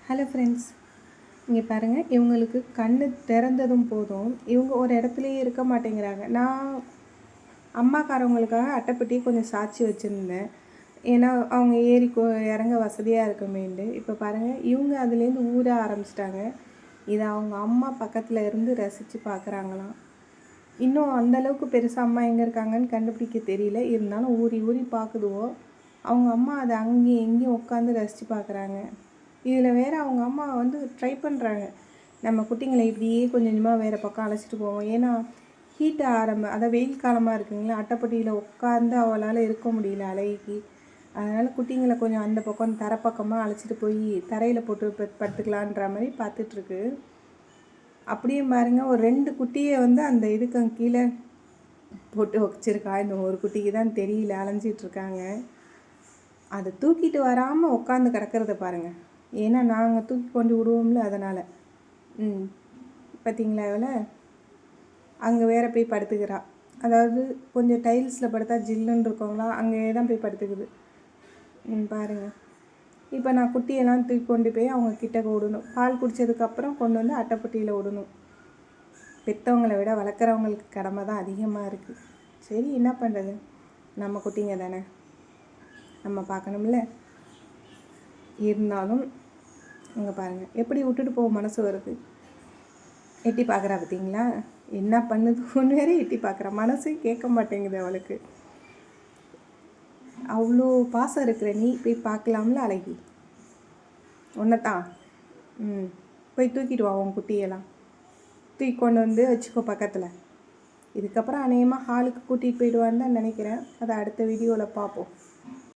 Hello friends, இங்கே பாருங்கள். இவங்களுக்கு கண் திறந்ததும் போதும் இவங்க ஒரு இடத்துலையே இருக்க மாட்டேங்கிறாங்க. நான் அம்மாக்காரவங்களுக்காக அட்டைப்பெட்டியை கொஞ்சம் சாய்ச்சி வச்சுருந்தேன். ஏன்னா அவங்க ஏறி இறங்க வசதியாக இருக்குமேண்டு. இப்போ பாருங்கள், இவங்க அதுலேருந்து ஊற ஆரம்பிச்சிட்டாங்க. இதை அவங்க அம்மா பக்கத்தில் இருந்து ரசித்து பார்க்குறாங்களாம். இன்னும் அந்தளவுக்கு பெருசாக அம்மா எங்கே இருக்காங்கன்னு கண்டுபிடிக்க தெரியல. இருந்தாலும் ஊறி ஊறி பார்க்குதுவோ. அவங்க அம்மா அதை அங்கேயும் எங்கேயும் உட்காந்து ரசித்து பார்க்குறாங்க. இதில் வேறு அவங்க அம்மா ட்ரை பண்ணுறாங்க, நம்ம குட்டிங்களை இப்படியே கொஞ்சம் கொஞ்சமாக வேறு பக்கம் அழைச்சிட்டு போவோம். ஏன்னா ஹீட்டு அதாவது வெயில் காலமாக இருக்குங்களா, அட்டைப்பட்டியில் உட்காந்து அவளால் இருக்க முடியல அழகி. அதனால் குட்டிங்களை கொஞ்சம் அந்த பக்கம் தரைப்பக்கமாக அழைச்சிட்டு போய் தரையில் போட்டு படுத்துக்கலான்ற மாதிரி பார்த்துட்ருக்கு. அப்படியே பாருங்கள், ஒரு 2 குட்டியை அந்த இதுக்கு கீழே போட்டு வச்சுருக்கா. இந்த ஒரு குட்டிக்கு தான் தெரியல, அலைஞ்சிட்ருக்காங்க. அதை தூக்கிட்டு வராமல் உட்காந்து கிடக்கிறத பாருங்கள். ஏன்னா நாங்கள் தூக்கி கொண்டு விடுவோம்ல, அதனால். பார்த்தீங்களா, இவளை அங்கே வேறு போய் படுத்துக்கிறா. அதாவது கொஞ்சம் டைல்ஸில் படுத்தா ஜில்லுன்னு இருக்கவங்களா, அங்கே தான் போய் படுத்துக்குது. பாருங்கள். இப்போ நான் குட்டியெல்லாம் தூக்கி கொண்டு போய் அவங்க கிட்டக்க விடணும். பால் குடித்ததுக்கப்புறம் கொண்டு வந்து அட்டைப்பட்டியில் விடணும். பெற்றவங்களை விட வளர்க்குறவங்களுக்கு கடமை தான் அதிகமாக இருக்குது. சரி, என்ன பண்ணுறது, நம்ம குட்டிங்க தானே, நம்ம பார்க்கணும்ல. இருந்தாலும் இங்கே பாருங்கள், எப்படி விட்டுட்டு போக மனசு வருது. எட்டி பார்க்குறா பார்த்தீங்களா, என்ன பண்ணுதுன்னு வேறு எட்டி பார்க்குறா. மனசே கேட்க மாட்டேங்குது அவளுக்கு. அவ்வளோ பாசம் இருக்கிற நீ போய் பார்க்கலாம்ல அழகி, ஒன்றைத்தான். போய் தூக்கிட்டு வா உன் குட்டியெல்லாம், தூக்கி கொண்டு வந்து வச்சுக்கோ பக்கத்தில். இதுக்கப்புறம் அநேகமாக ஹாலுக்கு கூட்டிகிட்டு போயிடுவான்னு தான் நினைக்கிறேன். அதை அடுத்த வீடியோவில் பார்ப்போம்.